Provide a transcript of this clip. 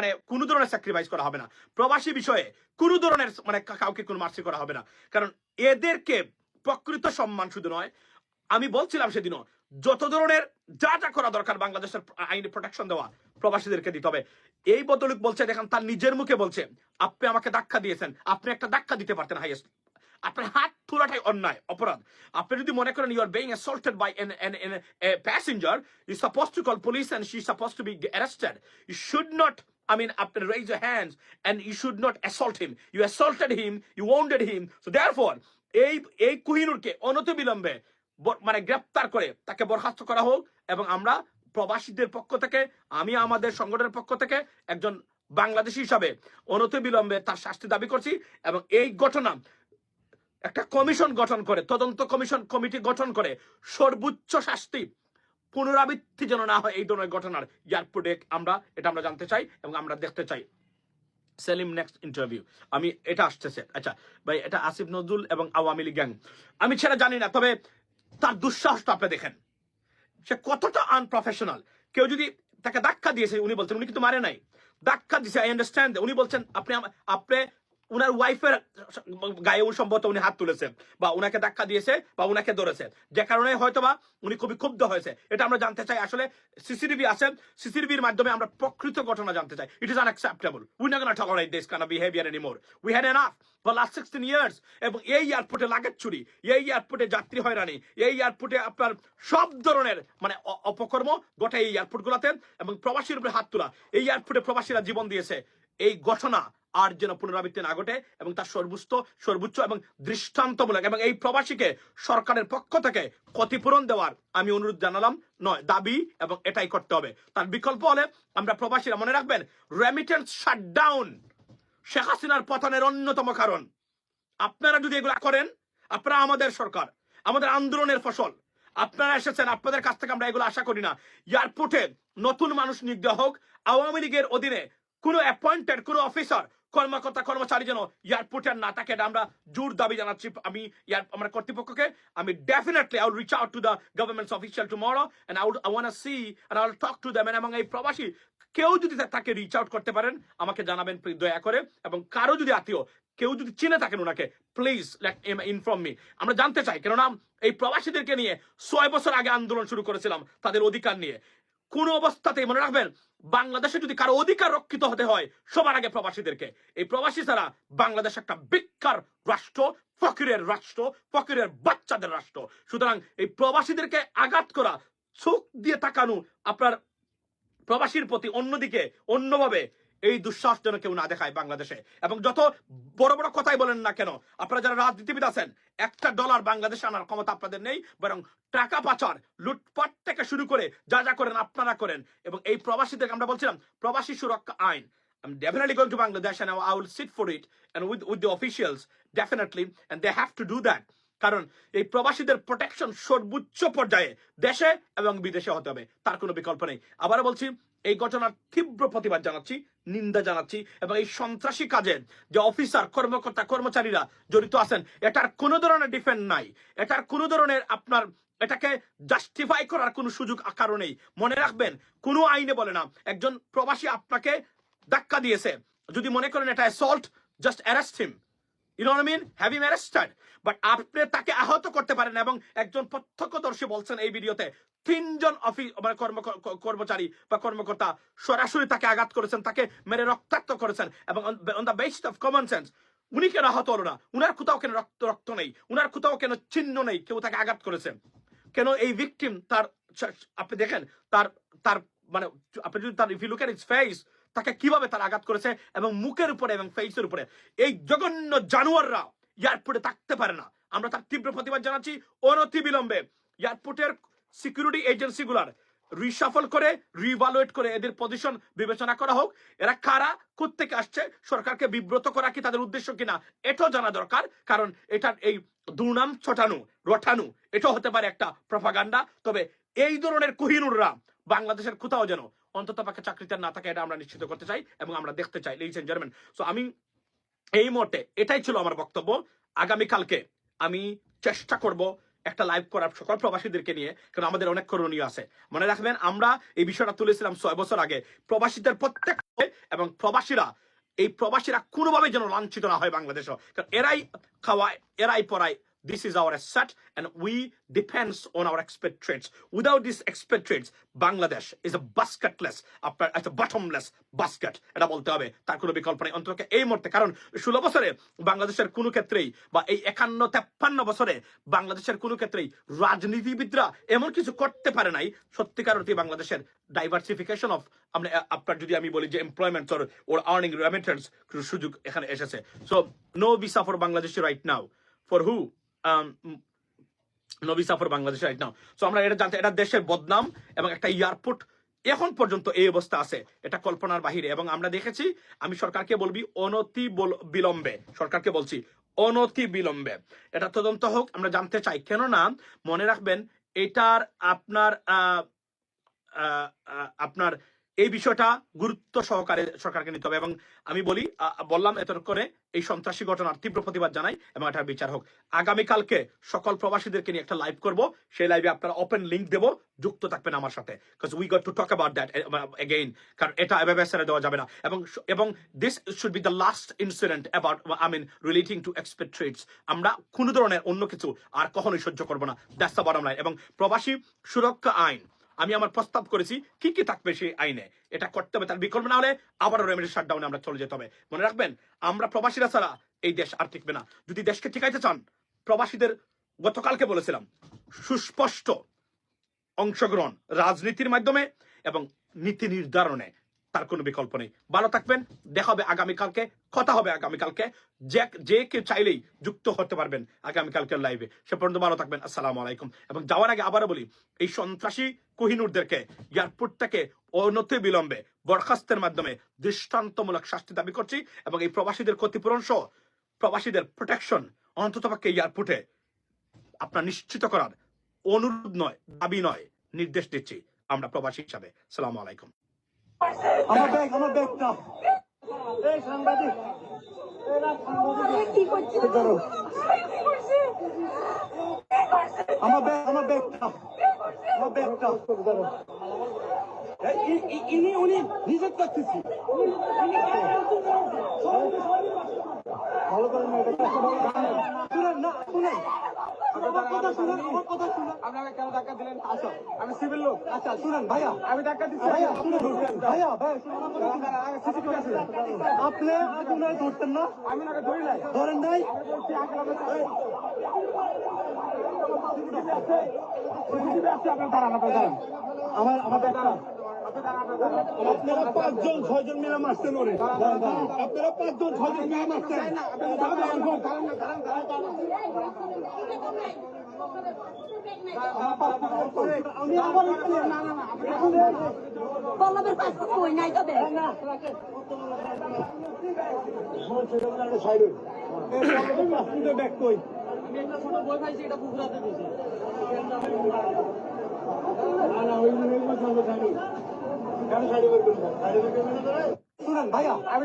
মানে কোনো ধরনের স্যাক্রিফাইস করা হবে না, প্রবাসী বিষয়ে কোনো ধরনের মানে কাউকে কোনো মার্সি করা হবে না, কারণ এদেরকে প্রকৃত সম্মান শুধু নয়, আমি বলছিলাম সেদিনও, যত ধরনের যা যা করা দরকার বাংলাদেশের আইনি প্রোটেকশন দেওয়া প্রবাসীদেরকে দিতে হবে। এই বদলুক বলছে, দেখেন তার নিজের মুখে বলছে, আপনি আমাকে ধাক্কা দিয়েছেন, আপনি একটা ধাক্কা দিতে পারতেন হাইয়েস্ট, আপনার হাত তোলাটাই অন্যায় অপরাধ। আপনি যদি মনে করেন you are being assaulted by an passenger, you suppose to call police and she suppose to be arrested, you should not, I mean, after raise your hands and you should not assault him. You assaulted him, you wounded him. So therefore, এই কোহিনূরকে অনতিবিলম্বে মানে গ্রেফতার করে তাকে বরখাস্ত করা হোক, এবং আমরা প্রবাসীদের পক্ষ থেকে, আমি আমাদের সংগঠনের পক্ষ থেকে একজন বাংলাদেশী হিসাবে অনতিবিলম্বে তার শাস্তি দাবি করছি, এবং এই ঘটনা একটা কমিশন গঠন করে, তদন্ত কমিটি গঠন করে সর্বোচ্চ শাস্তি পুনরাবৃত্তি যেন না হয় এই ধরনের ঘটনার এয়ারপোর্টে, আমরা জানতে চাই এবং আমরা দেখতে চাই। সেলিম নেক্সট ইন্টারভিউ, আমি এটা আসতেছে। আচ্ছা ভাই, এটা আসিফ নজরুল এবং আওয়ামী লীগ গ্যাং, আমি সেটা জানি না, তবে তার দুঃসাহসটা আপনি দেখেন, সে কতটা আনপ্রফেশনাল। কেউ যদি তাকে ধাক্কা দিয়েছে, উনি বলছেন উনি কিন্তু মারে নাই, ধাক্কা দিয়েছে, আই আন্ডারস্ট্যান্ড, উনি বলছেন আপনি উনার ওয়াইফের গায়ে সম্ভবত উনি হাত তুলেছে বা উনাকে ধাক্কা দিয়েছে বা উনাকে ধরেছে, যে কারণে হয়তো বা উনি খুবই ক্ষুব্ধ হয়েছে। এটা আমরা জানতে চাই, আসলে সিসিটিভি আছে, সিসিটিভির মাধ্যমে আমরা প্রকৃত ঘটনা জানতে চাই। It is unacceptable, we not gonna tolerate this kind of behaviour anymore, we had enough for last 16 years. এবং এই এয়ারপোর্টে লাগেজ চুরি, এই এয়ারপোর্টে যাত্রী হয়রানি, এই এয়ারপোর্টে আপনার সব ধরনের মানে অপকর্ম গোটা এই এয়ারপোর্টগুলোতে, এবং প্রবাসীর উপরে হাত তোলা, এই এয়ারপোর্টে প্রবাসীরা জীবন দিয়েছে, এই ঘটনা আর যেন পুনরাবৃত্তি না ঘটে, এবং তার সর্বোচ্চ এবং দৃষ্টান্তমূলক, এবং এই প্রবাসীকে সরকারের পক্ষ থেকে ক্ষতিপূরণ দেওয়ার আমি অনুরোধ জানালাম, নয় দাবি, এবং এটাই করতে হবে। তার বিকল্প হলে আমরা প্রবাসীরা, মনে রাখবেন, রেমিটেন্স শাটডাউন শেখ হাসিনার পতনের অন্যতম কারণ। আপনারা যদি এগুলা করেন, আপনারা আমাদের সরকার, আমাদের আন্দোলনের ফসল, আপনারা এসেছেন, আপনাদের কাছ থেকে আমরা এগুলো আশা করি না। এয়ারপোর্টে নতুন মানুষ নিয়োগ দেওয়া হোক, আওয়ামী লীগের অধীনে কোন অ্যাপয়েন্টেড কোন অফিসার কর্মকর্তা কর্মচারী যেন এয়ারপোর্টে না থাকে, আমরা জোর দাবি জানাচ্ছি। আমি আমার কর্তৃপক্ষকে, আমি definitely I will reach out to the governments official tomorrow and I want to see and I will talk to them. এবং এই প্রবাসী কেউ যদি তাকে রিচ আউট করতে পারেন আমাকে জানাবেন দয়া করে, এবং কারো যদি আত্মীয় কেউ যদি চিনে থাকেন ওনাকে, প্লিজ লেট ইনফর্ম মি। আমরা জানতে চাই, কেননা এই প্রবাসীদেরকে নিয়ে 6 বছর আগে আন্দোলন শুরু করেছিলাম তাদের অধিকার নিয়ে। কোন অবস্থাতেই মনে রাখবেন, বাংলাদেশে যদি কারো অধিকার রক্ষিত হতে হয় সবার আগে প্রবাসীদেরকে। এই প্রবাসী ছাড়া বাংলাদেশ একটা বেকার রাষ্ট্র, ফকিরের রাষ্ট্র, ফকিরের বাচ্চাদের রাষ্ট্র। সুতরাং এই প্রবাসীদেরকে আঘাত করা, চোখ দিয়ে তাকানো আপনার প্রবাসীর প্রতি, অন্যদিকে অন্যভাবে এই দুঃসাহস যেন কেউ না দেখায় বাংলাদেশে। এবং যত বড় বড় কথাই বলেন না কেন, আপনারা যারা রাজনীতিবিদ আছেন, $1 বাংলাদেশে আনার ক্ষমতা আপনাদের নেই, বরং টাকা পাচার, লুটপাট থেকে শুরু করে যা যা করেন আপনারা করেন। এবং এই প্রবাসীদেরকে আমরা বলছিলাম প্রবাসী সুরক্ষা আইন, I'm definitely going to Bangladesh and I will sit for it and with the officials definitely, and they have to do that. কারণ এই প্রবাসীদের প্রোটেকশন সর্বোচ্চ পর্যায়ে দেশে এবং বিদেশে হতে হবে, তার কোনো বিকল্প নেই। আবার বলছি, এই ঘটনার তীব্র প্রতিবাদ জানাচ্ছি, নিন্দা জানাচ্ছি, এবং এই সন্ত্রাসী কাজে যে অফিসার কর্মকর্তা কর্মচারীরা জড়িত আছেন, এটার কোনো ধরনের ডিফেন্ড নাই, এটার কোনো ধরনের আপনার এটাকে জাস্টিফাই করার কোনো সুযোগ কারো নেই। মনে রাখবেন, কোনো আইনে বলে না একজন প্রবাসী আপনাকে ধাক্কা দিয়েছে, যদি মনে করেন এটা assault, just arrest him, you know what I mean, have him arrested, but আপনি তাকে আহত করতে পারেন। এবং একজন প্রত্যক্ষদর্শী বলছেন এই ভিডিওতে, 3 জন কর্মচারী বা কর্মকর্তা সরাসরি তাকে আঘাত করেছেন, তাকে মেরে রক্তাক্ত করেছেন, এবং on the basis of common sense উনি কেন আহত হলো না? উনার কোথাও কেন রক্ত নেই? উনার কোথাও কেন চিহ্ন নেই কেউ তাকে আঘাত করেছে? কেন এই ভিকটিম তার, আপনি দেখেন তার মানে আপনি যদি তার, if you look at his face, তাকে কিভাবে তার আঘাত করেছে, এবং মুখের উপরে এবং ফেসের উপরে। এই জঘন্য জানোয়াররা এয়ারপোর্টে থাকতে পারে না। আমরা তার তীব্র প্রতিবাদ জানাচ্ছি। অনতিবিলম্বে এয়ারপোর্টের সিকিউরিটি এজেন্সিগুলার রিশাফল করে, রিভালুয়েট করে এদের পজিশন বিবেচনা করা হোক। এরা কারা, কোত্থেকে আসছে, সরকারকে বিব্রত করা কি তাদের উদ্দেশ্য কিনা এটাও জানা দরকার। কারণ এটার এই দুর্নাম ছটানো রটানো, এটাও হতে পারে একটা প্রপাগান্ডা। তবে এই ধরনের কোহিনুররা বাংলাদেশের কোথাও যেন অন্তত পক্ষে চাকরিতে না থাকে, এটা আমরা নিশ্চিত করতে চাই এবং আমরা দেখতে চাই, লিডিস এন্ড জেন্টলম্যান। সো আমি এই মুহূর্তে এটাই ছিল আমার বক্তব্য। আগামীকালকে আমি চেষ্টা করব একটা লাইভ করার সকল প্রবাসীদেরকে নিয়ে, কারণ আমাদের অনেক করণীয় আছে। মনে রাখবেন আমরা এই বিষয়টা তুলেছিলাম 6 বছর আগে, প্রবাসীদের প্রত্যেক এবং প্রবাসীরা কোনোভাবে যেন লাঞ্ছিত না হয় বাংলাদেশও, কারণ এরাই খাওয়ায়, এরাই পড়ায়। This is our asset and we depends on our expatriates. Without these expatriates, Bangladesh is a basketless, it's a bottomless basket. এটা বলতে হবে, তার কোনো বিকল্প নেই অন্তত এই মুহূর্তে। কারণ 16 বছরে বাংলাদেশের কোনো ক্ষেত্রেই, বা এই 51-53 বছরে বাংলাদেশের কোনো ক্ষেত্রেই রাজনীতিবিদরা এমন কিছু করতে পারে নাই সত্যিকার অর্থে বাংলাদেশের ডাইভার্সিফিকেশন অফ, আপনার যদি আমি বলি যে এমপ্লয়মেন্ট ওর আর্নিং রেমিটেন্স সুযোগ এখানে এসেছে। So no visa for Bangladesh right now. For who? No visa for Bangladesh right now. So আমরা এটা জানতে, এটা দেশের বদনাম এবং একটা এয়ারপোর্ট এখন পর্যন্ত এই অবস্থা আছে, এটা কল্পনার বাহিরে। এবং আমরা দেখেছি, আমি সরকারকে বলবি অনতি বিলম্বে, সরকারকে বলছি অনতি বিলম্বে এটা তদন্ত হোক। আমরা জানতে চাই, কেননা মনে রাখবেন এটার আপনার এই বিষয়টা গুরুত্ব সহকারে সরকারকে নিতে হবে। এবং আমি বললাম এত করে এই সন্ত্রাসী ঘটনার তীব্র প্রতিবাদ জানাই এবং এটার বিচার হোক। আগামীকালকে সকল প্রবাসীদেরকে নিয়ে একটা লাইভ করব, সেই লাইভে আপনারা ওপেন লিংক দেবো, যুক্ত থাকবেন আমার সাথে, because we got to talk about that again, কারণ এটা এভাবে ছেড়ে দেওয়া যাবে না। এবং this should be the last incident about relating to expatriates. আমরা কোনো ধরনের অন্য কিছু আর কখনোই সহ্য করবো না, দ্যাটস দ্য বটম লাইন। এবং প্রবাসী সুরক্ষা আইন আমি আমার প্রস্তাব করেছি, কি কি থাকবে সেই আইনে, এটা করতে হবে। তার বিকল্প না হলে আবারও রেমেডি শাটডাউনে আমরা চলে যেতে হবে। মনে রাখবেন, আমরা প্রবাসীরা ছাড়া এই দেশ আর টিকবে না। যদি দেশকে টিকাইতে চান, প্রবাসীদের গতকালকে বলেছিলাম সুস্পষ্ট অংশগ্রহণ রাজনীতির মাধ্যমে এবং নীতি নির্ধারণে, তার কোনো বিকল্প নেই। ভালো থাকবেন, দেখা হবে আগামীকালকে, কথা হবে আগামীকালকে। যে কেউ চাইলেই যুক্ত হতে পারবেন আগামীকালকের লাইভে। সে পর্যন্ত ভালো থাকবেন, আসসালামু আলাইকুম। এবং যাওয়ার আগে আবারও বলি, এই সন্ত্রাসী কোহিনুরদেরকে এয়ারপোর্ট থেকে অনতি বিলম্বে বরখাস্তের মাধ্যমে দৃষ্টান্তমূলক শাস্তি দাবি করছি। এবং এই প্রবাসীদের ক্ষতিপূরণ সহ প্রবাসীদের প্রোটেকশন অন্ততপক্ষে এয়ারপোর্টে আপনার নিশ্চিত করার অনুরোধ নয়, দাবি নয়, নির্দেশ দিচ্ছি আমরা প্রবাসী হিসাবে। আসসালামু আলাইকুম। আমার ব্যাগটা এই সাংবাদিক কি করছে? আমার ব্যাগটা উনি রিজেক্ট করতেছি। ভালো করেন না, শুনেন আমার কথা শুনেন। আপনাকে কেন ধাক্কা দিলেন? আসো, আমি সিভিল লোক। আচ্ছা শুনেন ভাইয়া, আমি ধাক্কা দিচ্ছি। ভাইয়া আপনি আগুনে ধরতেন না? আমি নাকি ধরি নাই। ধরেন নাই? আমার দাঁড়ান। আপনারা 5-6 মিলে মারছেন ওরে। আপনারা 5-6 মিলে মারছেন। পল্লবের পাশ কই নাই তবে ব্যাগ কই? আমি একটা ছোট বই পাইছি, এটা পুকুরাতে দিয়েছি। শুনেন ভাইয়া, আমি